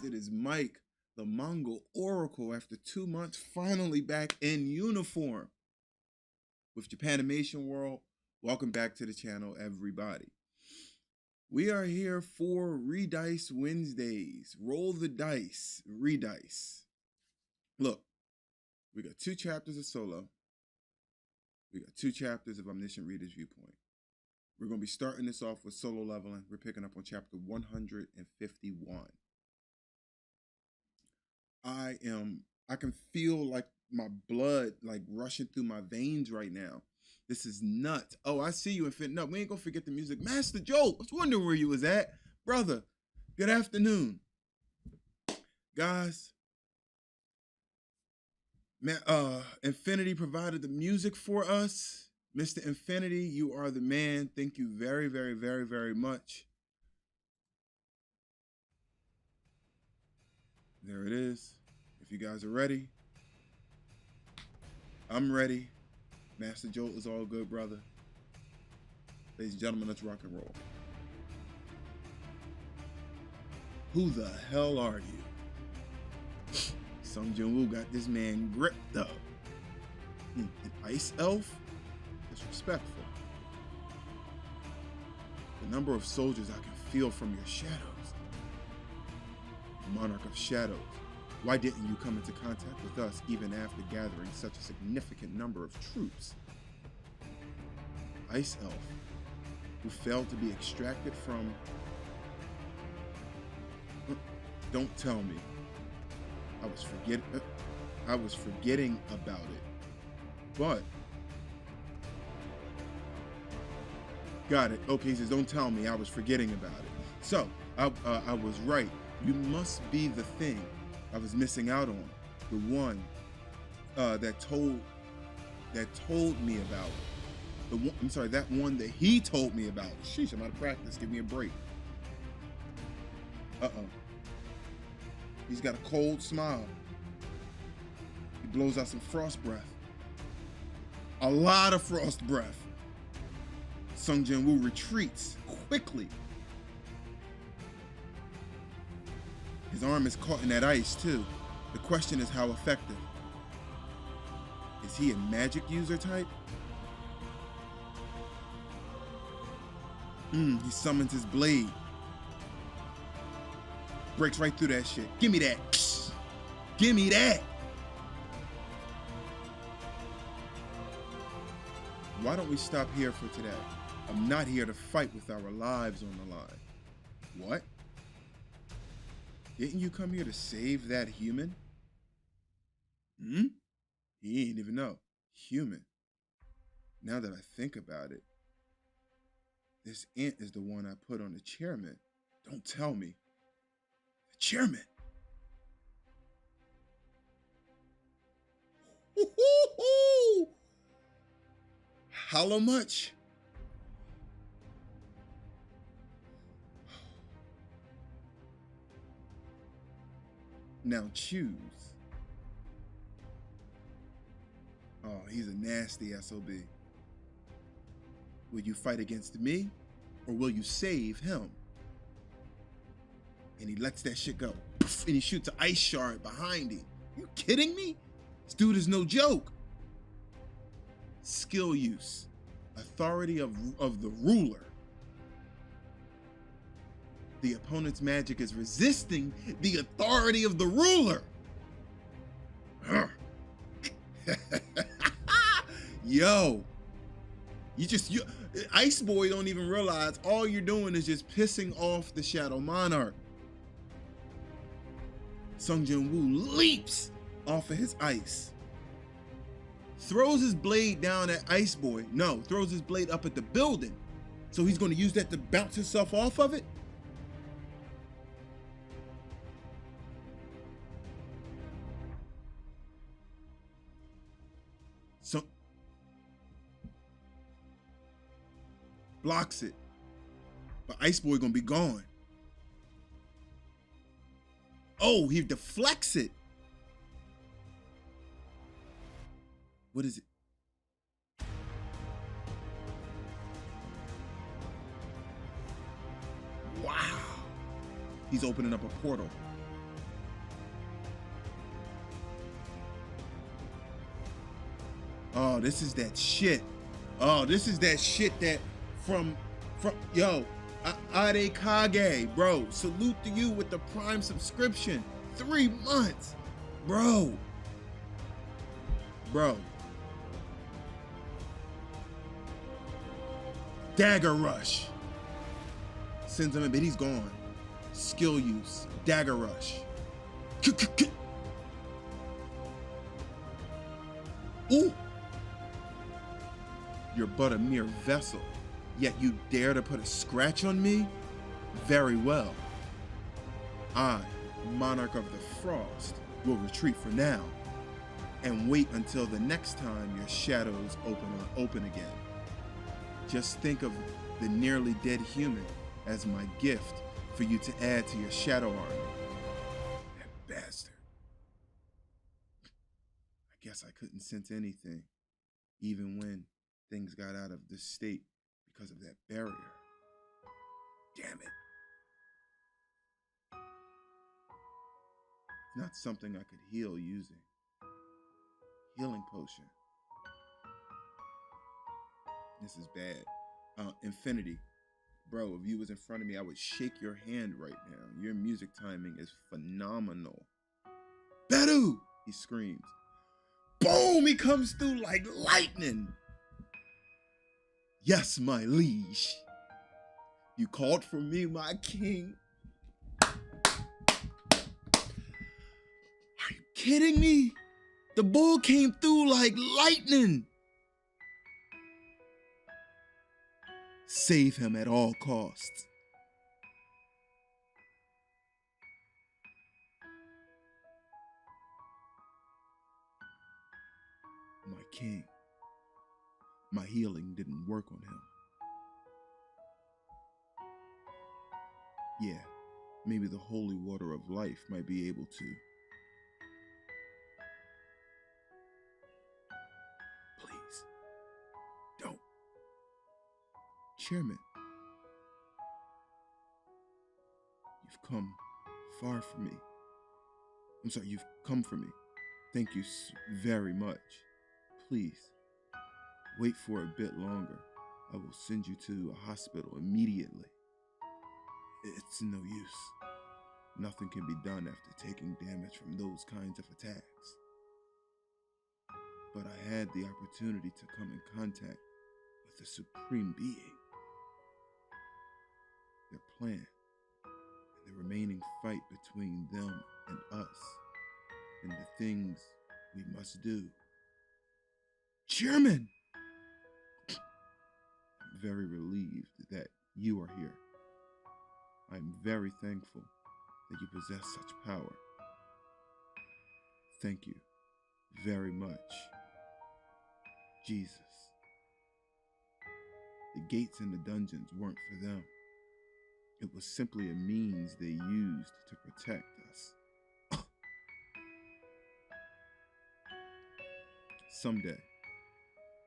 It is Mike, the Manga Oracle, after 2 months, finally back in uniform with Japanimation World. Welcome back to the channel, everybody. We are here for Redice Wednesdays. Roll the dice, redice. Look, we got 2 chapters of Solo. We got 2 chapters of Omniscient Reader's Viewpoint. We're going to be starting this off with solo leveling. We're picking up on chapter 151. I can feel like my blood like rushing through my veins right now. This is nuts. Oh, I see you, Infinite. No, we ain't gonna forget the music. Master Joe, I was wondering where you was at. Brother, good afternoon. Guys, Infinity provided the music for us. Mr. Infinity, you are the man. Thank you very, very, very, very much. There it is. If you guys are ready, I'm ready. Master Jolt is all good, brother. Ladies and gentlemen, let's rock and roll. Who the hell are you? Sung Jin-woo got this man gripped up. An ice elf? Disrespectful. The number of soldiers I can feel from your shadows. Monarch of Shadows. Why didn't you come into contact with us even after gathering such a significant number of troops? Ice Elf, who failed to be extracted from... Don't tell me. I was forgetting about it. But... Got it. Okay, he says, don't tell me I was forgetting about it. So, I was right. You must be the thing I was missing out on, the one that told me about it. That one that he told me about. Sheesh, I'm out of practice. Give me a break. He's got a cold smile. He blows out some frost breath. A lot of frost breath. Sung Jin-woo retreats quickly. His arm is caught in that ice, too. The question is how effective. Is he a magic user type? He summons his blade. Breaks right through that shit. Give me that. Give me that. Why don't we stop here for today? I'm not here to fight with our lives on the line. What? Didn't you come here to save that human? He ain't even know. Human. Now that I think about it, this ant is the one I put on the chairman. Don't tell me. The chairman. How much? Now choose. Oh, he's a nasty SOB. Will you fight against me, or will you save him? And he lets that shit go. And he shoots an ice shard behind him. You kidding me? This dude is no joke. Skill use. Authority of the ruler. The opponent's magic is resisting the authority of the ruler. Yo, Ice Boy don't even realize all you're doing is just pissing off the Shadow Monarch. Sung Jin-woo leaps off of his ice. Throws his blade down at Ice Boy. No, throws his blade up at the building. So he's going to use that to bounce himself off of it? So blocks it, but Ice Boy gonna be gone. Oh, he deflects it. What is it? Wow. He's opening up a portal. Oh, this is that shit. Oh, this is that shit that from yo, Ade Kage, bro. Salute to you with the Prime subscription. 3 months. Bro. Dagger Rush. Sends him in, but he's gone. Skill use. Dagger Rush. Ooh. You're but a mere vessel, yet you dare to put a scratch on me? Very well. I, Monarch of the Frost, will retreat for now, and wait until the next time your shadows open again. Just think of the nearly dead human as my gift for you to add to your shadow army. That bastard. I guess I couldn't sense anything, even when things got out of this state because of that barrier. Damn it. It's not something I could heal using. Healing potion. This is bad. Infinity. Bro, if you was in front of me, I would shake your hand right now. Your music timing is phenomenal. Bedu! He screams. Boom! He comes through like lightning. Yes, my liege. You called for me, my king. Are you kidding me? The bull came through like lightning. Save him at all costs. My king, my healing didn't work on him. Yeah, maybe the holy water of life might be able to. Please, don't. Chairman, you've come far for me. I'm sorry, you've come for me. Thank you very much. Please, wait for a bit longer. I will send you to a hospital immediately. It's no use. Nothing can be done after taking damage from those kinds of attacks. But I had the opportunity to come in contact with the Supreme Being. Their plan and the remaining fight between them and us, and the things we must do. Chairman! I'm very relieved that you are here. I'm very thankful that you possess such power. Thank you very much. Jesus. The gates in the dungeons weren't for them. It was simply a means they used to protect us. Someday,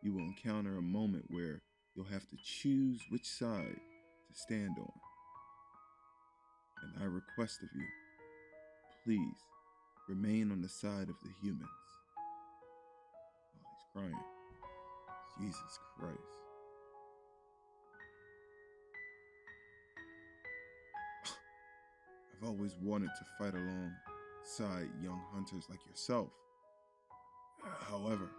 you will encounter a moment where you'll have to choose which side to stand on. And I request of you, please remain on the side of the humans. Oh, he's crying. Jesus Christ. I've always wanted to fight alongside young hunters like yourself. However,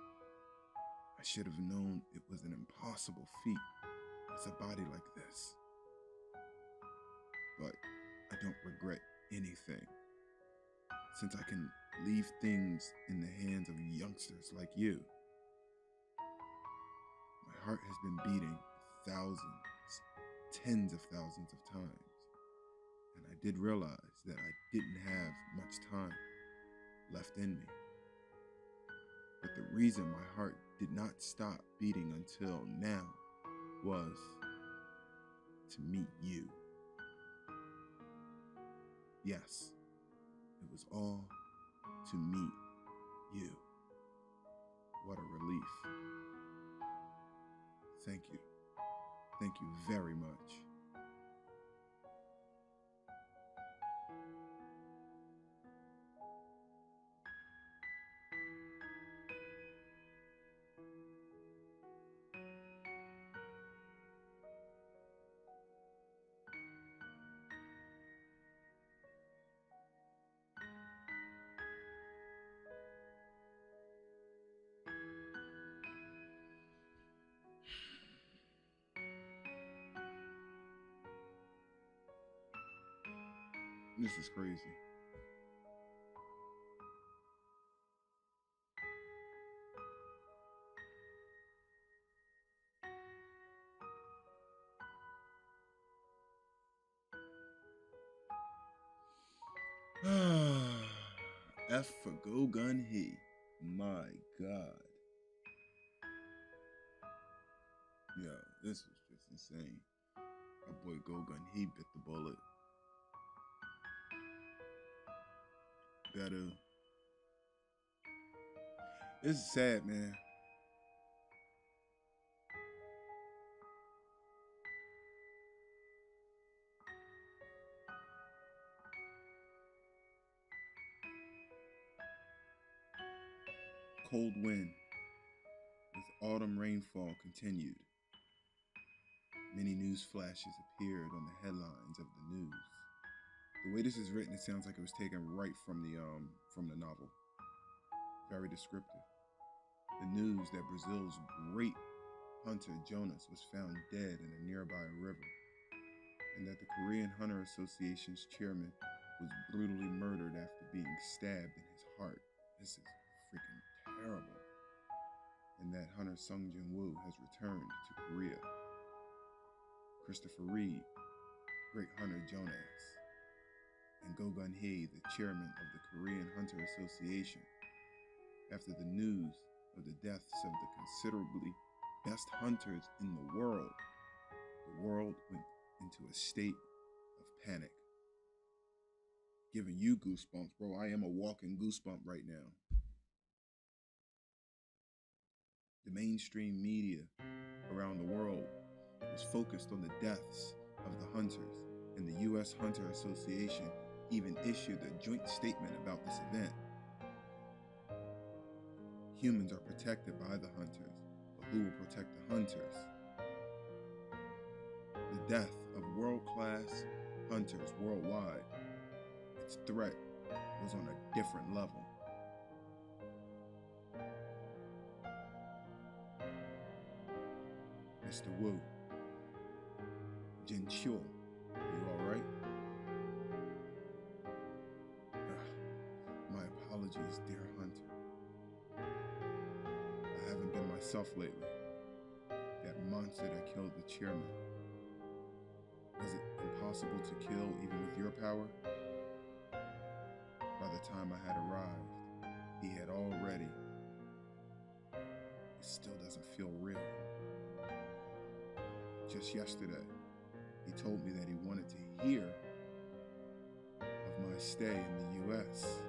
I should have known it was an impossible feat with a body like this. But I don't regret anything, since I can leave things in the hands of youngsters like you. My heart has been beating thousands, tens of thousands of times, and I did realize that I didn't have much time left in me. But the reason my heart did not stop beating until now was to meet you. Yes, it was all to meet you. What a relief. Thank you. Thank you very much. This is crazy. F for Go Gun He. My God. Yo, this was just insane. Our boy Go Gun He bit the bullet. Better. This is sad, man. Cold wind with autumn rainfall continued. Many news flashes appeared on the headlines of the news. The way this is written, it sounds like it was taken right from the novel. Very descriptive. The news that Brazil's great hunter Jonas was found dead in a nearby river, and that the Korean Hunter Association's chairman was brutally murdered after being stabbed in his heart. This is freaking terrible. And that hunter Sung Jin-woo has returned to Korea. Christopher Reed, great hunter Jonas, and Go Gun Hee, the chairman of the Korean Hunter Association. After the news of the deaths of the considerably best hunters in the world went into a state of panic. Giving you goosebumps, bro. I am a walking goosebump right now. The mainstream media around the world was focused on the deaths of the hunters, and the U.S. Hunter Association even issued a joint statement about this event. Humans are protected by the hunters, but who will protect the hunters? The death of world-class hunters worldwide, its threat was on a different level. Mr. Wu, Jin Chul, are you all right? My apologies, dear hunter. I haven't been myself lately. That monster that killed the chairman. Was it impossible to kill even with your power? By the time I had arrived, he had already. It still doesn't feel real. Just yesterday, he told me that he wanted to hear of my stay in the U.S.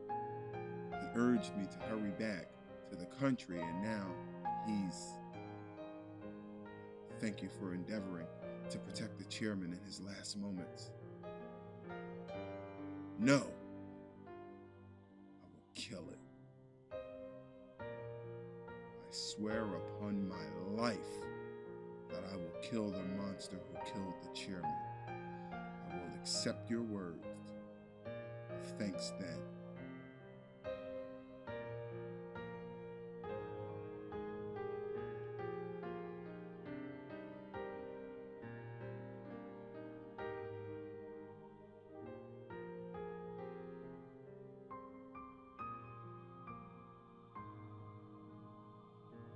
He urged me to hurry back to the country, and now he's... Thank you for endeavoring to protect the chairman in his last moments. No, I will kill it. I swear upon my life that I will kill the monster who killed the chairman. I will accept your words. Thanks then.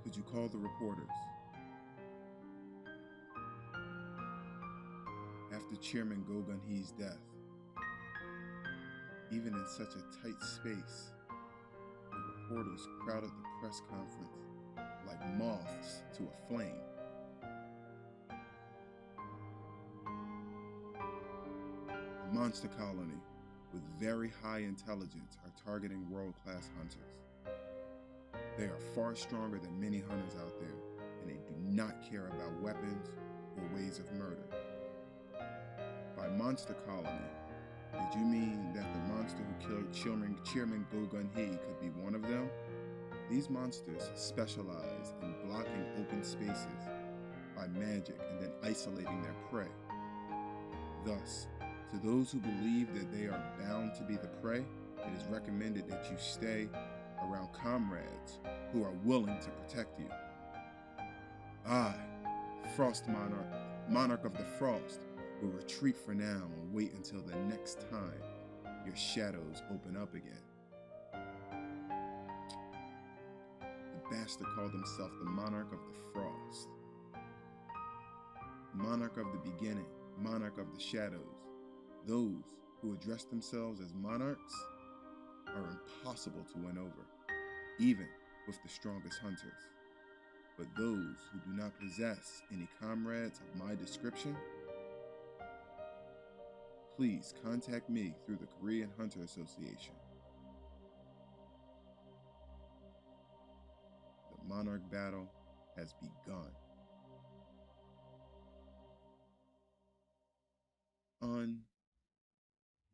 Could you call the reporters? After Chairman Go Gun Hee's death, even in such a tight space, the reporters crowded the press conference like moths to a flame. A monster colony with very high intelligence are targeting world-class hunters. They are far stronger than many hunters out there, and they do not care about weapons or ways of murder. By monster colony, did you mean that the monster who killed Chairman Go Gun Hee could be one of them? These monsters specialize in blocking open spaces by magic and then isolating their prey. Thus, to those who believe that they are bound to be the prey, it is recommended that you stay around comrades who are willing to protect you. I, Frost Monarch, Monarch of the Frost, will retreat for now and wait until the next time your shadows open up again. The bastard called himself the monarch of the frost, monarch of the beginning, monarch of the shadows. Those who address themselves as monarchs are impossible to win over, even with the strongest hunters. But those who do not possess any comrades of my description, please contact me through the Korean Hunter Association. The monarch battle has begun.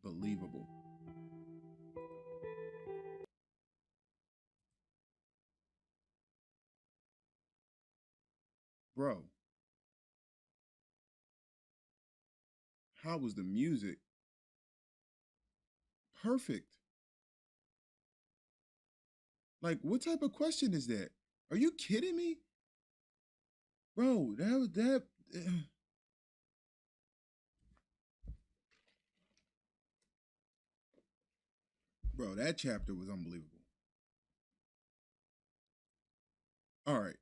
Unbelievable. Bro, how was the music? Perfect. Like, what type of question is that? Are you kidding me? Bro, bro, that chapter was unbelievable. All right.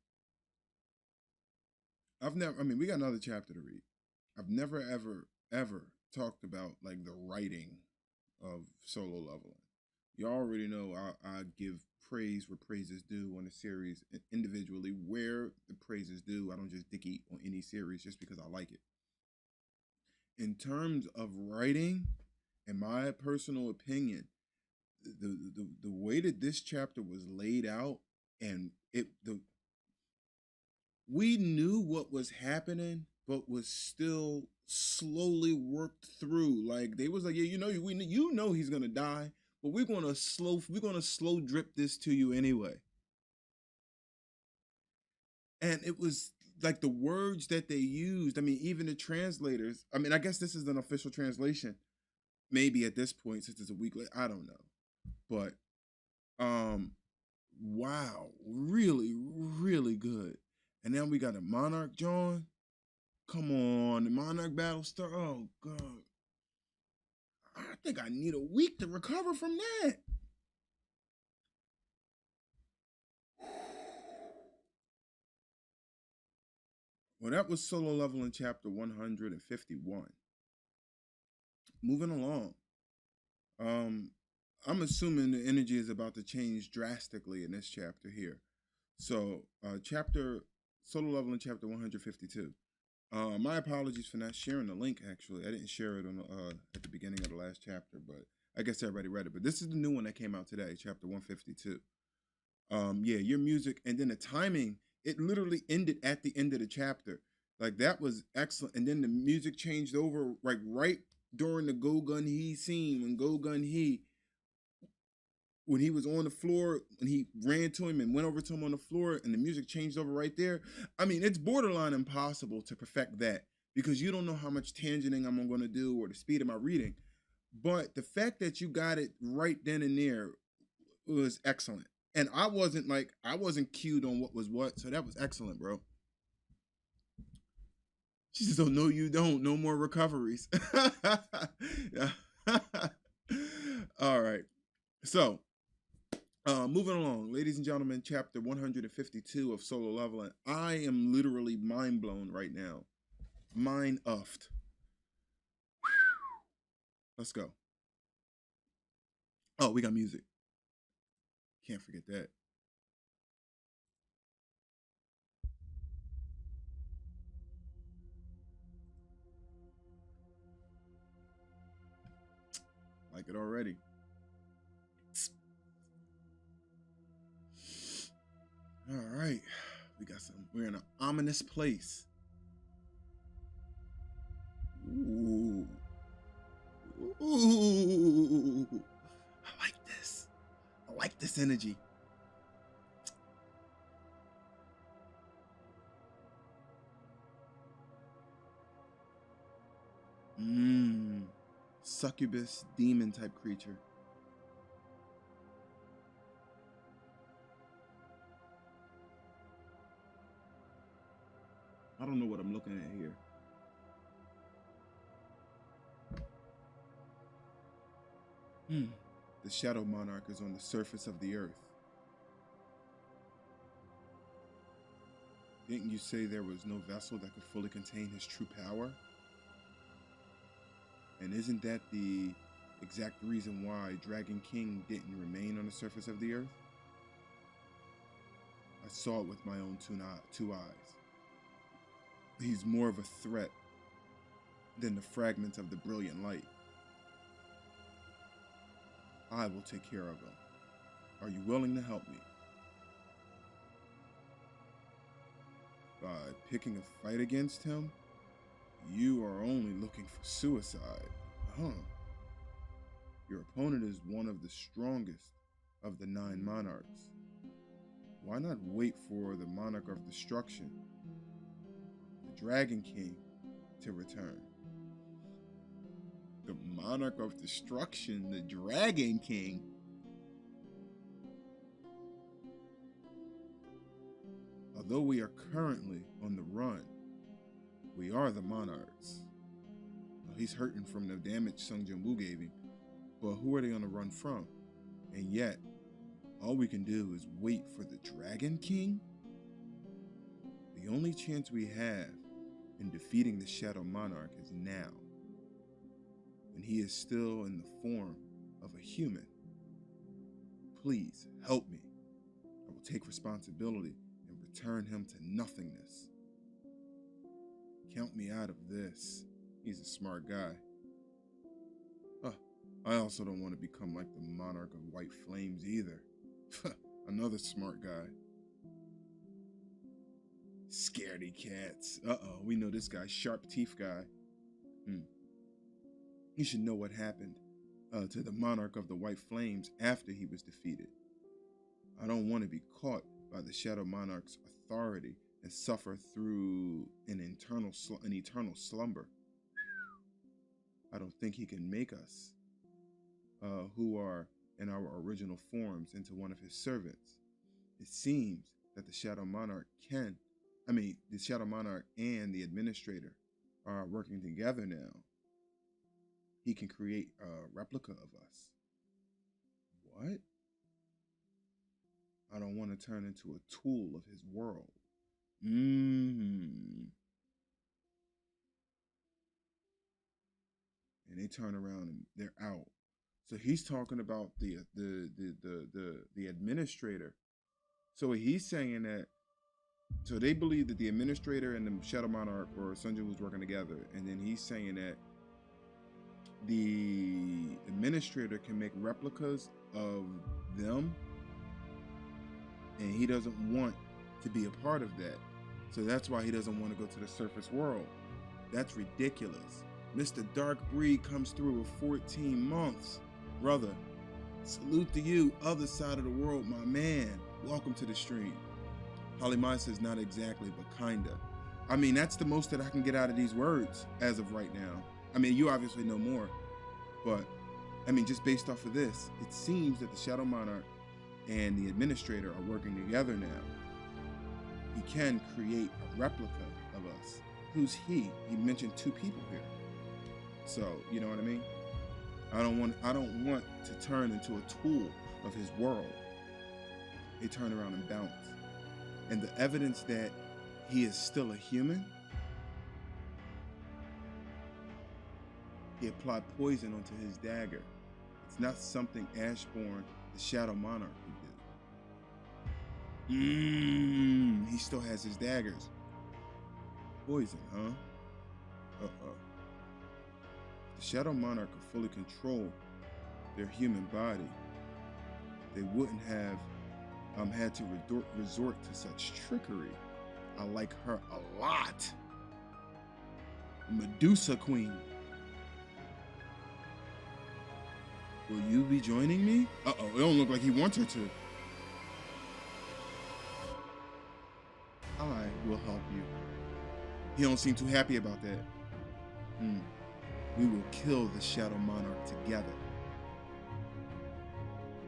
We got another chapter to read. I've never, ever talked about like the writing of Solo Leveling. You already know I give praise where praise is due on the series individually, where the praise is due. I don't just dick eat on any series just because I like it. In terms of writing, in my personal opinion, the way that this chapter was laid out, and we knew what was happening, but was still slowly worked through. Like they was like, yeah, you know he's gonna die, but we're gonna slow drip this to you anyway. And it was like the words that they used. I mean, even the translators. I mean, I guess this is an official translation. Maybe at this point, since it's a week late, I don't know. But wow, really, really good. And then we got a Monarch John. Come on, the Monarch battle start. Oh god, I think I need a week to recover from that. Well, that was Solo Leveling chapter 151. Moving along. I'm assuming the energy is about to change drastically in this chapter here. So, Solo Leveling chapter 152. My apologies for not sharing the link. Actually, I didn't share it on at the beginning of the last chapter, but I guess everybody read it. But this is the new one that came out today, chapter 152. Yeah, your music, and then the timing. It literally ended at the end of the chapter. Like that was excellent, and then the music changed over like right during the Go Gun He scene when Go Gun He, when he was on the floor, when he ran to him and went over to him on the floor, and the music changed over right there. I mean, it's borderline impossible to perfect that because you don't know how much tangenting I'm going to do or the speed of my reading. But the fact that you got it right then and there was excellent. And I wasn't cued on what was what, so that was excellent, bro. She says, "Oh no, you don't. No more recoveries." All right. So, moving along, ladies and gentlemen, chapter 152 of Solo Leveling. I am literally mind blown right now. Mind uffed. Let's go. Oh, we got music. Can't forget that. Like it already. All right. We're in an ominous place. Ooh. Ooh. I like this. I like this energy. Succubus demon type creature. I don't know what I'm looking at here. Hmm. The Shadow Monarch is on the surface of the earth. Didn't you say there was no vessel that could fully contain his true power? And isn't that the exact reason why Dragon King didn't remain on the surface of the earth? I saw it with my own two eyes. He's more of a threat than the fragments of the brilliant light. I will take care of him. Are you willing to help me? By picking a fight against him? You are only looking for suicide. Huh. Your opponent is one of the strongest of the 9 monarchs. Why not wait for the Monarch of Destruction, the Dragon King, to return? The Monarch of Destruction, the Dragon King? Although we are currently on the run, we are the monarchs. Well, he's hurting from the damage Sung Jin-woo gave him, but who are they on the run from? And yet, all we can do is wait for the Dragon King? The only chance we have in defeating the Shadow Monarch is now, when he is still in the form of a human. Please help me. I will take responsibility and return him to nothingness. Count me out of this. He's a smart guy. I also don't want to become like the Monarch of White Flames either. Another smart guy. Scaredy cats. We know this guy, sharp teeth guy. He should know what happened to the Monarch of the White Flames after he was defeated. I don't want to be caught by the Shadow Monarch's authority and suffer through an eternal slumber. I don't think he can make us, who are in our original forms, into one of his servants. It seems that the Shadow Monarch the Shadow Monarch and the Administrator are working together now. He can create a replica of us. What? I don't want to turn into a tool of his world. And they turn around and they're out. So he's talking about the Administrator. So he's saying that, so they believe that the Administrator and the Shadow Monarch or Sung Jin-woo's working together, and then he's saying that the Administrator can make replicas of them, and he doesn't want to be a part of that. So that's why he doesn't want to go to the surface world. That's ridiculous. Mr. Dark Breed comes through with 14 months. Brother, salute to you, other side of the world, my man. Welcome to the stream. Halimai says not exactly, but kinda. I mean, that's the most that I can get out of these words as of right now. I mean, you obviously know more, but I mean, just based off of this, it seems that the Shadow Monarch and the Administrator are working together now. He can create a replica of us. Who's he? He mentioned 2 people here. So, you know what I mean? I don't want to turn into a tool of his world. They turn around and bounce. And the evidence that he is still a human, he applied poison onto his dagger. It's not something Ashbourne, the Shadow Monarch, would do. He still has his daggers. Poison, huh? The Shadow Monarch could fully control their human body. They wouldn't have had to resort to such trickery. I like her a lot. Medusa Queen. Will you be joining me? It don't look like he wants her to. I will help you. He don't seem too happy about that. We will kill the Shadow Monarch together.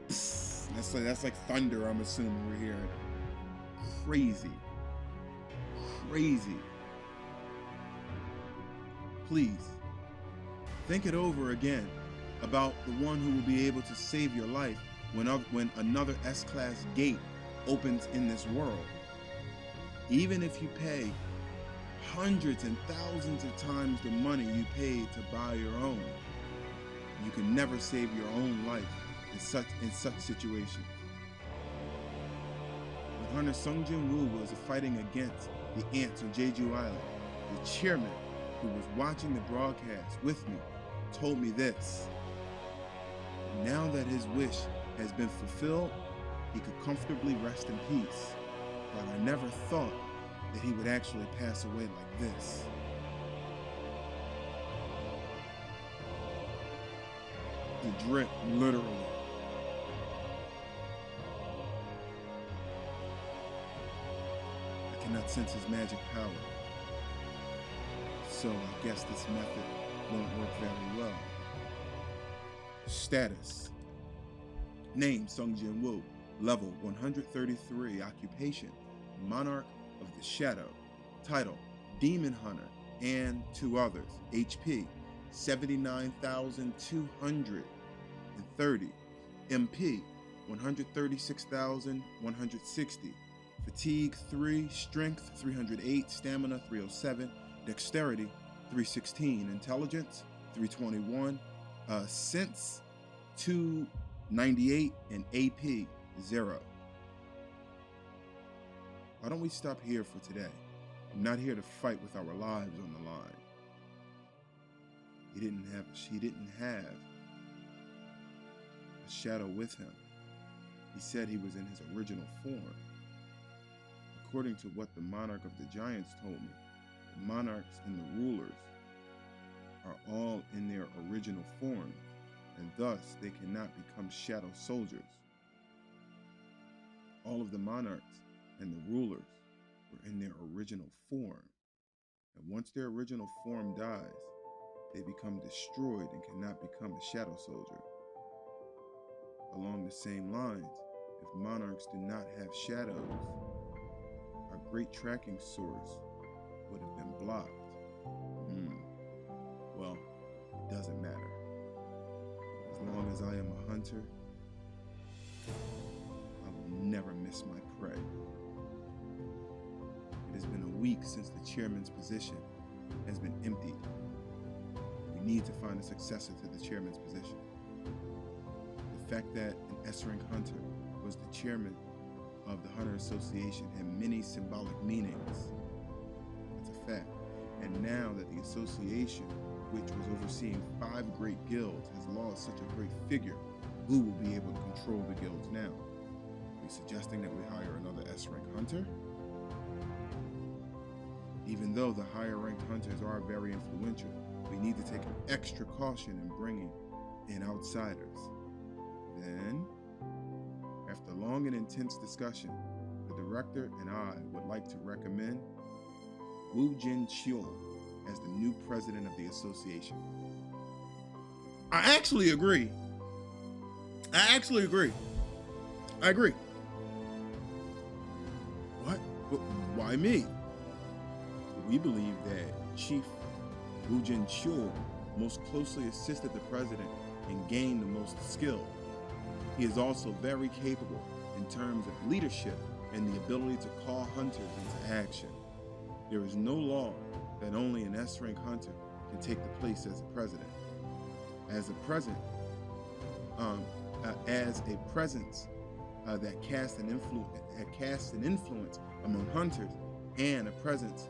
Psst, that's like thunder, I'm assuming we're hearing. Crazy. Crazy. Please, think it over again. about the one who will be able to save your life when another S-Class gate opens in this world. Even if you pay hundreds and thousands of times the money you paid to buy your own, you can never save your own life in such situations. When Hunter Sung Jin-woo was fighting against the ants on Jeju Island, the chairman who was watching the broadcast with me told me this: now that his wish has been fulfilled, he could comfortably rest in peace. But I never thought that he would actually pass away like this. The drip, literally. I cannot sense his magic power. So I guess this method won't work very well. Status. Name: Sung Jin-woo. Level 133. Occupation: Monarch of the Shadow. Title: Demon Hunter and 2 others. HP: 79,230. MP: 136,160. Fatigue 3, Strength 308, Stamina 307, Dexterity 316, Intelligence 321, Sense 298, and AP 0. Why don't we stop here for today? I'm not here to fight with our lives on the line. She didn't have a shadow with him. He said he was in his original form. According to what the monarch of the giants told me, the monarchs and the rulers are all in their original forms, and thus they cannot become shadow soldiers. All of the monarchs and the rulers were in their original form, and once their original form dies, they become destroyed and cannot become a shadow soldier. Along the same lines, if monarchs do not have shadows, our great tracking source would have been blocked. Well, it doesn't matter. As long as I am a hunter, I will never miss my prey. It has been a week since the chairman's position has been emptied. We need to find a successor to the chairman's position. The fact that an S-rank hunter was the chairman of the Hunter Association had many symbolic meanings. That's a fact. And now that the association, which was overseeing 5 great guilds, has lost such a great figure, who will be able to control the guilds now? Are you suggesting that we hire another S-rank hunter? Even though the higher ranked hunters are very influential, we need to take extra caution in bringing in outsiders. Then, after long and intense discussion, the director and I would like to recommend Woo Jin-cheol as the new president of the association. I actually agree. I agree. What? Why me? We believe that Chief Woo Jin-cheol most closely assisted the president and gained the most skill. He is also very capable in terms of leadership and the ability to call hunters into action. There is no law that only an S-rank hunter can take the place as a president. As a presence that casts an influence among hunters, and a presence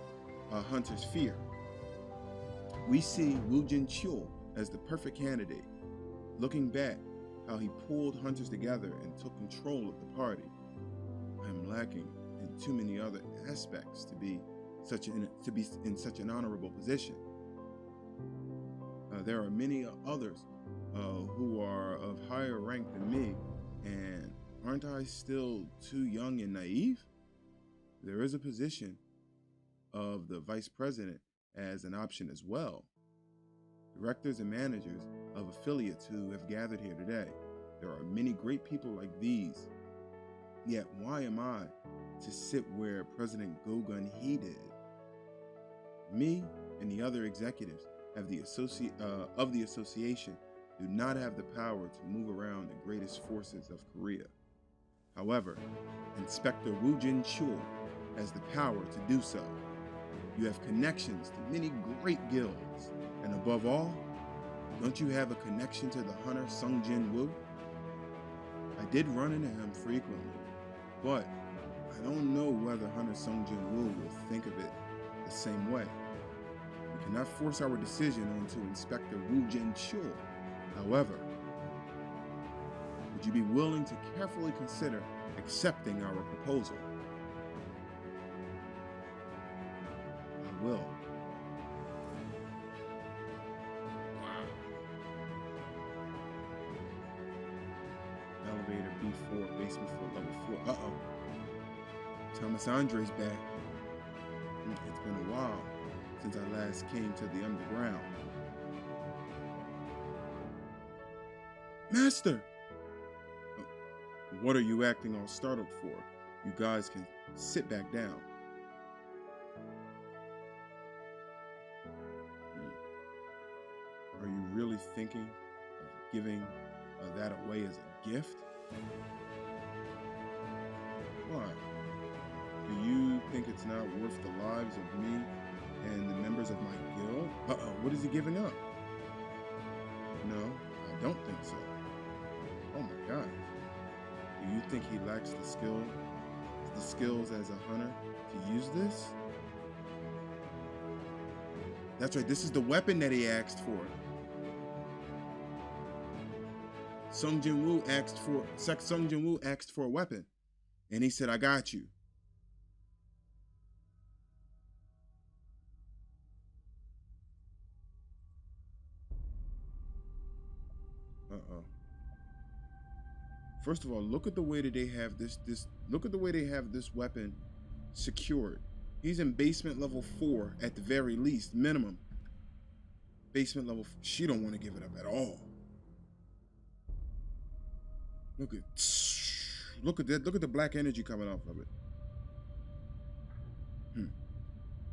hunters fear. We see Woo Jin-cheol as the perfect candidate. Looking back, how he pulled hunters together and took control of the party. I am lacking in too many other aspects to be in such an honorable position. There are many others who are of higher rank than me, and aren't I still too young and naive? There is a position of the vice president as an option as well. Directors and managers of affiliates who have gathered here today. There are many great people like these. Yet why am I to sit where President Go Gun-hee did? Me and the other executives of the association do not have the power to move around the greatest forces of Korea. However, Inspector Woo Jin Chul has the power to do so. You have connections to many great guilds, and above all, don't you have a connection to the hunter Sung Jin Woo? I did run into him frequently, but I don't know whether Hunter Sung Jin Woo will think of it the same way. We cannot force our decision onto Inspector Woo Jin Chul. However, would you be willing to carefully consider accepting our proposal? I will. Wow. Elevator B4, basement floor, level 4. Uh-oh. Thomas Andre's back. It's been a while since I last came to the underground. Master! What are you acting all startled for? You guys can sit back down. Are you really thinking of giving that away as a gift? Why? Do you think it's not worth the lives of me and the members of my guild? Uh-oh, what is he giving up? No, I don't think so. Oh my gosh. Do you think he lacks the skills as a hunter to use this? That's right, this is the weapon that he asked for. Sung Jin Woo asked for a weapon, and he said, I got you. Uh-oh. First of all, look at the way that they have this weapon secured. He's in basement level 4 at the very least, minimum. Basement level, she don't want to give it up at all. Look at that, look at the black energy coming off of it.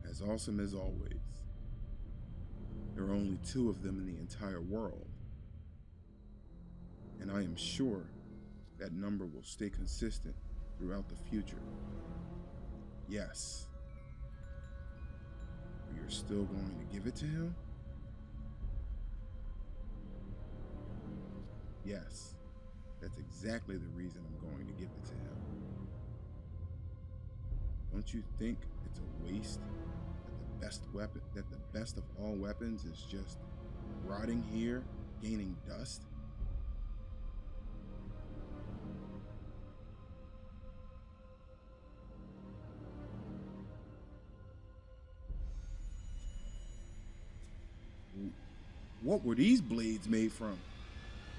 As awesome as always. There are only 2 of them in the entire world. And I am sure that number will stay consistent throughout the future. Yes. You're still going to give it to him? Yes. That's exactly the reason I'm going to give it to him. Don't you think it's a waste that the best of all weapons is just rotting here, gaining dust? What were these blades made from?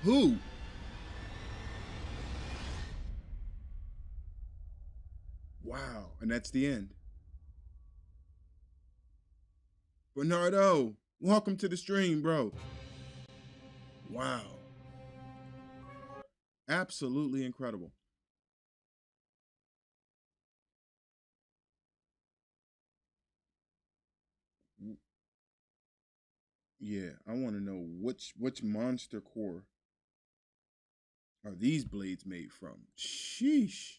Who? Wow, and that's the end. Bernardo, welcome to the stream, bro. Wow. Absolutely incredible. Yeah, I want to know which monster core are these blades made from? Sheesh.